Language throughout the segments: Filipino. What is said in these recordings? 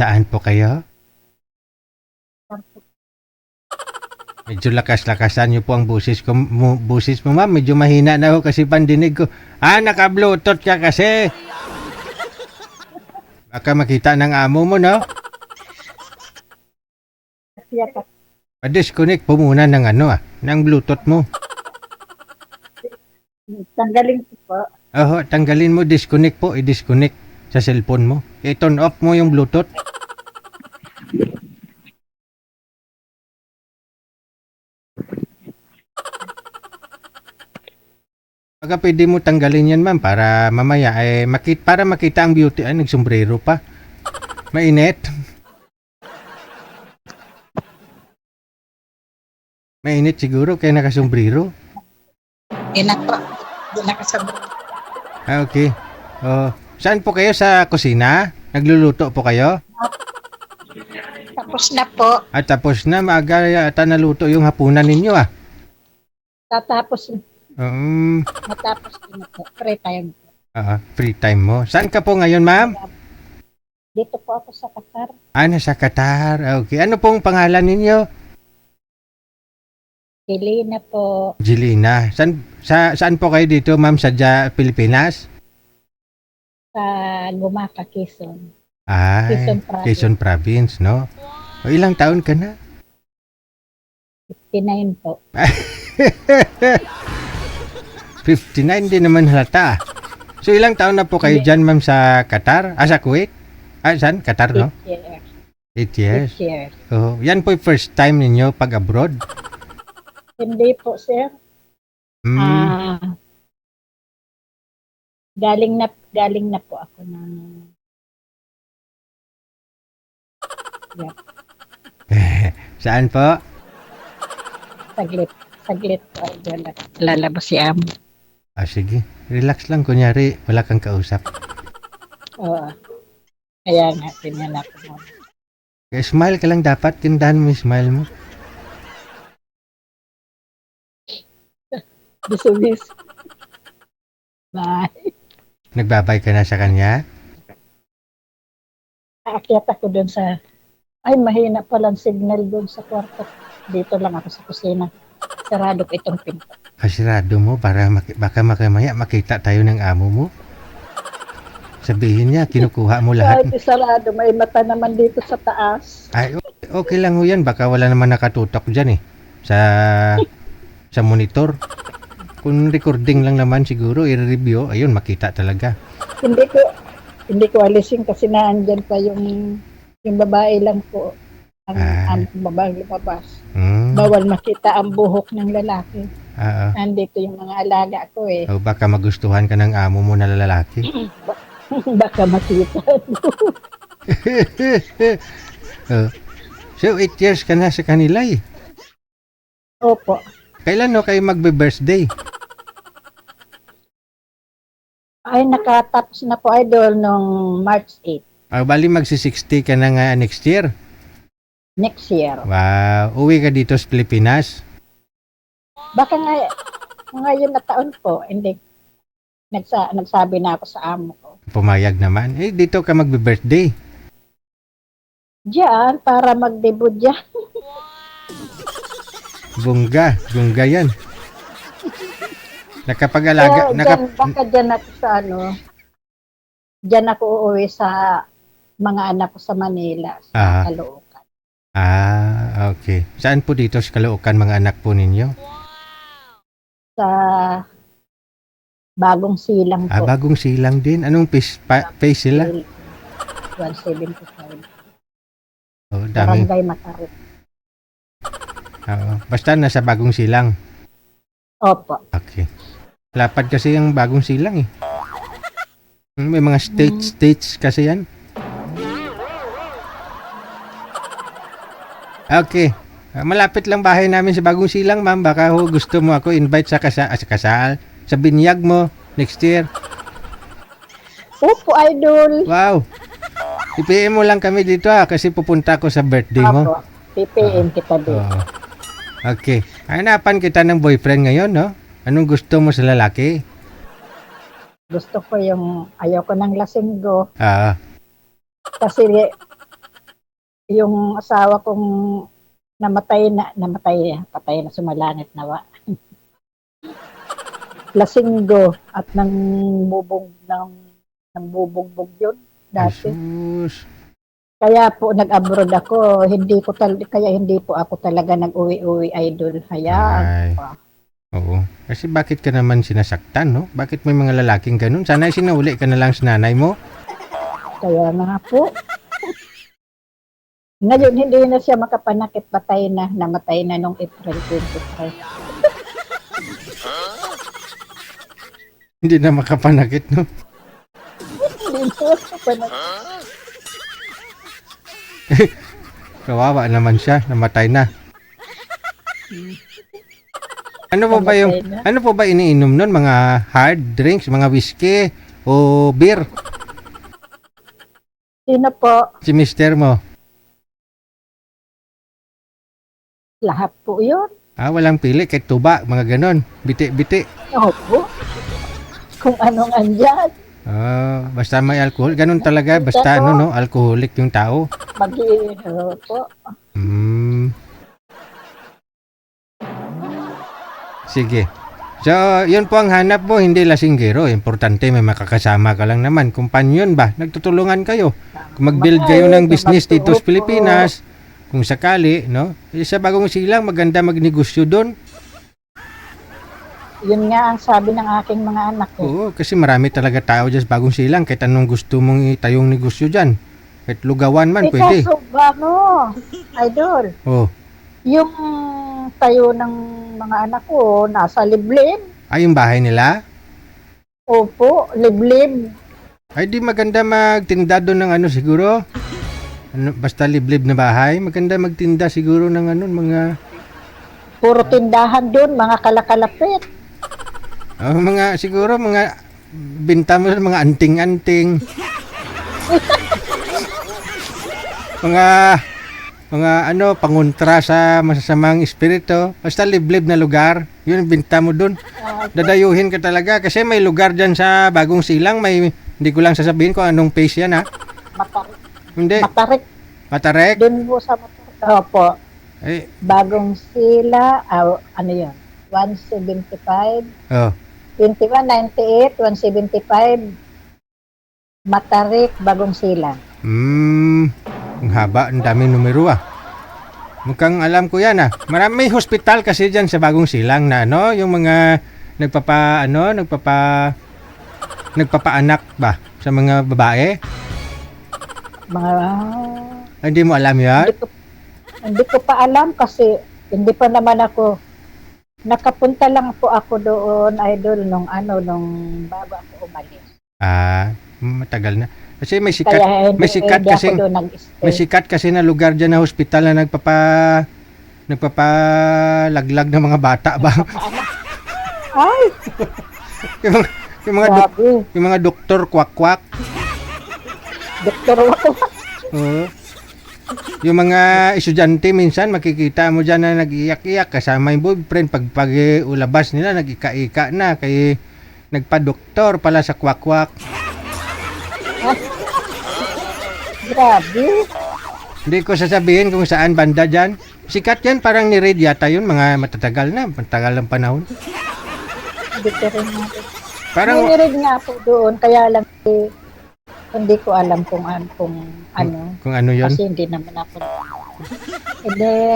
Saan po kayo? Medyo lakas-lakasan niyo po ang busis mo ma'am. Medyo mahina na ako kasi pandinig ko. Naka-bluetooth ka kasi. Baka makita ng amo mo, no? Pa-disconnect po muna ng ng bluetooth mo. Tanggalin ko po. Tanggalin mo, disconnect po. I-disconnect sa cellphone mo. I-turn off mo yung bluetooth. Baka pwede mo tanggalin yan, ma'am, para mamaya para makita ang beauty. Nagsombrero pa. Mainit. Mainit siguro kaya nakasombrero. Inak po. Di nakasabot. Okay. Saan po kayo, sa kusina? Nagluluto po kayo? Tapos na po. At tapos na, maaga yata naluto yung hapunan ninyo Matapos din po. Free time. Free time mo. Saan ka po ngayon, ma'am? Dito po ako sa Qatar. Nasa Qatar. Okay. Ano pong pangalan ninyo? Jelena po. Jelena. Saan po kayo dito, ma'am? Sa Pilipinas? Sa Gumaca, Quezon. Quezon Province. Quezon Province, no? Ilang taon ka na? 59 po. 59 din naman halata. So ilang taon na po kayo dyan, ma'am, sa Qatar? Sa Kuwait? Saan? Qatar, no? 8 years. 8 years. Yan po yung first time ninyo pag abroad? Hindi po, sir. Galing na po ako ng Saan po? saglit po. Lalabas si Amo. Sige. Relax lang. Kunyari, wala kang kausap. Oo. Kaya nga, pinala ko mo. Smile ka lang dapat. Tindahan mo yung smile mo. Bisubis. Bye. Nagbabay ka na sa kanya? Aakyat ako doon sa... Ay, mahina palang signal doon sa kwarto. Dito lang ako sa kusina. Sarado ko itong pinto. Kasirado mo para baka makamaya makita tayo ng amo mo. Sabihin niya, kinukuha mo lahat. Kahit sarado, may mata naman dito sa taas. Okay lang ho yan. Baka wala naman nakatutok dyan sa monitor. Kung recording lang naman siguro, i-review, ayun, makita talaga. Hindi ko alisin kasi naandyan pa yung babae lang po. Ang babae lumabas. Bawal makita ang buhok ng lalaki. Nandito yung mga alaga ko Baka magustuhan ka ng amo mo na lalaki. Baka makita. So, 8 years ka na sa kanila Opo. Kailan kayo magbe-birthday? Ay, nakatapos na po, idol, nung March 8. Bali magsi-60 ka na nga next year. Next year. Wow. Uwi ka dito sa Pilipinas? Baka ngayon na taon po, hindi. Nagsabi na ako sa amo ko. Pumayag naman. Dito ka magbe-birthday. Diyan, para mag-debut dyan. Bungga yan. Nakapag-alaga. Baka dyan ako sa dyan ako uuwi sa mga anak ko sa Manila, sa Caloocan. Okay. Saan po dito sa Caloocan mga anak po ninyo? Sa Bagong Silang po. Bagong Silang din. Anong phase sila? 175. Dami. Barangay Matarot. Basta nasa Bagong Silang. Opo. Okay. Lapad kasi yung Bagong Silang May mga states kasi yan. Okay. Malapit lang bahay namin sa Bagong Silang, ma'am. Baka gusto mo ako invite sa kasal. Sa binyag mo next year. Opo, idol. Wow. I-PM mo lang kami dito kasi pupunta ako sa birthday mo. Opo. PPM kita din. Okay. Hanapan kita ng boyfriend ngayon, no? Anong gusto mo sa lalaki? Gusto ko ayaw ko ng lasinggo. Ah. Kasi yung asawa kong patay na sumalangit nawa. Lasinggo at nang bubugbog yun dati. Jesus. Kaya po nag-abroad ako, kaya hindi po ako talaga nag-uwi-uwi, idol. Hayaan Ay. pa. Oo. Kasi bakit ka naman sinasaktan, no? Bakit may mga lalaking ganun? Sana sinauli ka na lang sa nanay mo. Kaya nga po. Ngayon, hindi na siya makapanakit, namatay na nung April 23. Hindi na makapanakit, no? Hindi na makapanakit. Kawawa naman siya, namatay na. Ano po ba iniinom nun? Mga hard drinks, mga whiskey o beer? Sino po? Si mister mo. Lahat po yun. Walang pili, kahit tuba, mga ganon. Biti-biti. Opo. Kung anong andyan. Basta may alcohol. Ganon talaga. Basta alcoholic yung tao. Mag-iihaw po. Sige. So, yun po ang hanap mo, hindi lasinggero. Importante, may makakasama ka lang naman. Kumpanyon ba? Nagtutulungan kayo. Kung mag-build kayo ng business dito sa Pilipinas, kung sakali, no? Sa Bagong Silang, maganda magnegosyo doon. Yun nga ang sabi ng aking mga anak ko. Oo, kasi marami talaga tao dyan sa Bagong Silang. Kahit anong gusto mong itayong negosyo dyan. Kahit lugawan man, pwede. Kaso ba, idol? Yung tayo ng mga anak ko, nasa liblib. Yung bahay nila? Opo, liblib. Ay, di maganda magtinda doon ng siguro? Basta liblib na bahay, maganda magtinda siguro ng mga... Puro tindahan doon, mga kalakalapit. Siguro mga binta mo mga anting-anting. mga pangontra sa masasamang espiritu. Basta liblib na lugar, yun binta mo doon. Dadayuhin ka talaga kasi may lugar dyan sa Bagong Silang, hindi ko lang sasabihin kung anong place yan, ha? Hindi. Matarek? Doon po sa Matarek. Opo. Bagong Sila, ano yun? 175. 2198, 175. Matarek, Bagong Sila. Ang haba, ang daming numero, Mukhang alam ko yan, Marami hospital kasi dyan sa Bagong Silang na, yung mga nagpapaanak ba sa mga babae? Hindi mo alam yan? Hindi ko pa alam kasi hindi pa naman ako nakapunta lang po ako doon, idol, nung bago ako umalis. Matagal na. Kasi may sikat kasi na lugar dyan na hospital na nagpapalaglag ng mga bata ba? Ay! yung mga doktor kwak-kwak. Doktor kwak-kwak? Oo. Yung mga estudyante minsan makikita mo dyan na nag-iyak-iyak kasama yung boyfriend pag ulabas nila nag-ika-ika na kay nagpa-doktor pala sa kwak-kwak. Grabe. Hindi ko sasabihin kung saan banda dyan. Sikat yan, parang ni-read yata yun, mga matagal ng panahon. Hindi ko rin natin. Parang ni-read nga po doon, kaya lang hindi ko alam kung ano. Kung ano yun? Kasi hindi naman ako.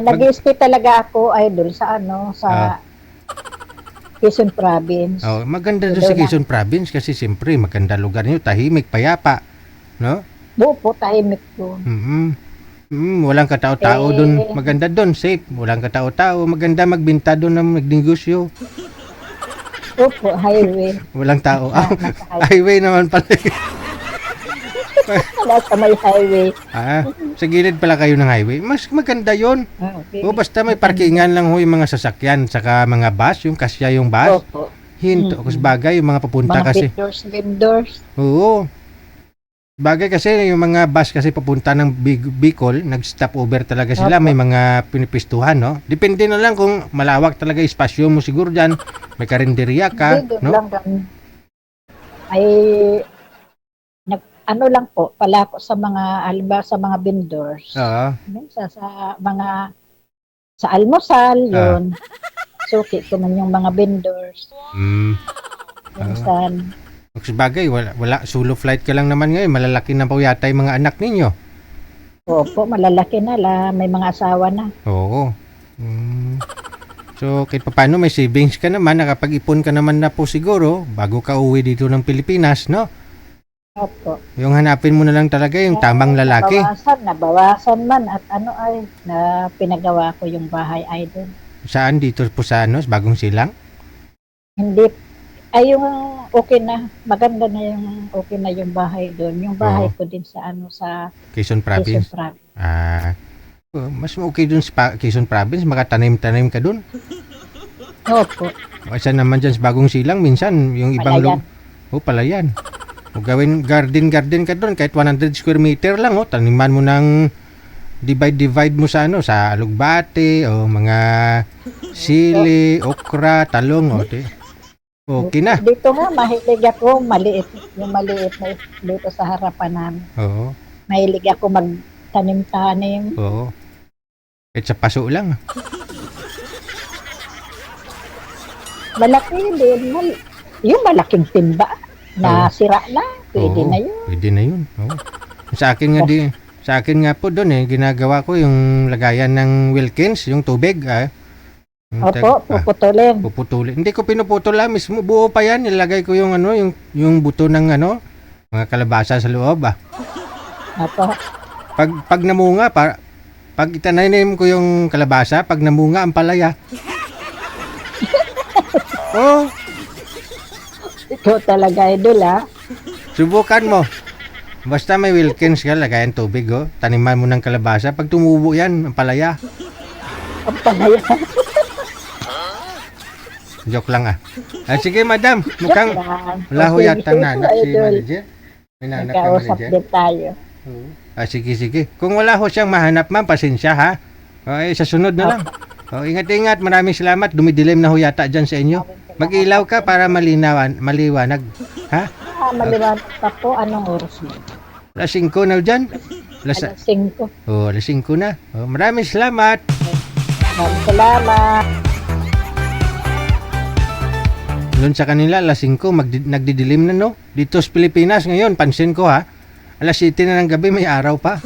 Nag-i-stay talaga ako, idol, sa Quezon Province. Maganda doon sa Quezon Province kasi siyempre maganda lugar niyo, tahimik, payapa, no? Buo tahimik doon. Walang katao-tao doon. Maganda doon, safe. Walang katao-tao. Maganda magbinta doon ng magnegosyo. Opo, highway. Walang tao. Highway naman pala. Nasa may highway. Sa gilid pala kayo ng highway. Mas maganda yun. Okay. Basta may parkingan lang yung mga sasakyan saka mga bus, yung kasya yung bus. Opo. Hinto. Kasi bagay yung mga papunta mga kasi. Vendors. Oo. Bagay kasi yung mga bus kasi papunta ng Bicol, nag-stop over talaga sila. May mga pinipistuhan, no? Depende na lang kung malawak talaga espasyo mo siguro dyan. May karinderya ka, Hindi, no? ano lang po, palako sa mga, alba sa mga vendors. Oo. Minsan sa mga, sa almusal, yun. Suki ko man yung mga vendors. Mm. Minsan, Sabagay, wala, solo flight ka lang naman ngayon. Malalaki na po yata yung mga anak ninyo. opo, malalaki na la, may mga asawa na. Oo. So, kahit paano may savings ka naman, nakapag-ipon ka naman na po siguro bago ka uwi dito ng Pilipinas, no? Opo. Yung hanapin mo na lang talaga yung tamang lalaki. Nabawasan man at ano ay, na pinagawa ko yung bahay ay doon. Saan? Dito po sa ano, Bagong Silang? Hindi, ay yung okay na, maganda na yung okay na yung bahay doon. Yung bahay ko din sa ano, sa Quezon Quezon Province. Province. Mas okay dun sa Quezon Province, makatanim-tanim ka dun. Opo. Kasi naman dyan sa Bagong Silang, minsan yung ibang Palayan. palayan. O gawin garden ka dun, kahit 100 square meter lang, taniman mo ng divide mo sa ano, sa alugbate, o mga sili, okra, talong, okay na. Dito nga, mahilig ako, maliit, yung maliit na dito sa harapan namin. Oo. Mahilig ako magtanim-tanim. Oo. Kahit sa paso lang. Malaki din, yung malaking timba na sira na, pwede Oo, na yun. Pwede na yun. Oo. Sa akin nga po doon ginagawa ko yung lagayan ng Wilkins, yung tubig. Opo, puputulin. Puputulin. Hindi ko pinuputol mismo, buo pa yan. Nilagay ko yung ano, yung buto ng ano, mga kalabasa sa loob. Opo. Pag namunga, pag itananim ko yung kalabasa, pag namunga ang palaya. Oh, Ikaw talaga, idol, ha? subukan mo. Basta may Wilkins ka, lagayan tubig, taniman mo ng kalabasa. Pag tumubo yan, ang palaya. Ang palaya. Joke lang sige, madam. Mukhang wala ho yata nanak si manager. May nanak ka Nagkausap manager. din tayo. Sige. Kung wala ho siyang mahanap, ma'am, pasensya ha. Sa sunod na lang. Ingat-ingat. Maraming salamat. Dumidilim na ho yata dyan sa inyo. Mag-ilaw ka para maliwanag. Ha? Maliwanag pa po. Anong oras mo? Alas 5 na dyan. Alas 5. Alas 5 na. Maraming salamat. Maraming salamat. Doon sa kanila, alas 5, nagdidilim na, no? Dito sa Pilipinas ngayon, pansin ko ha, alas 7 na ng gabi, may araw pa.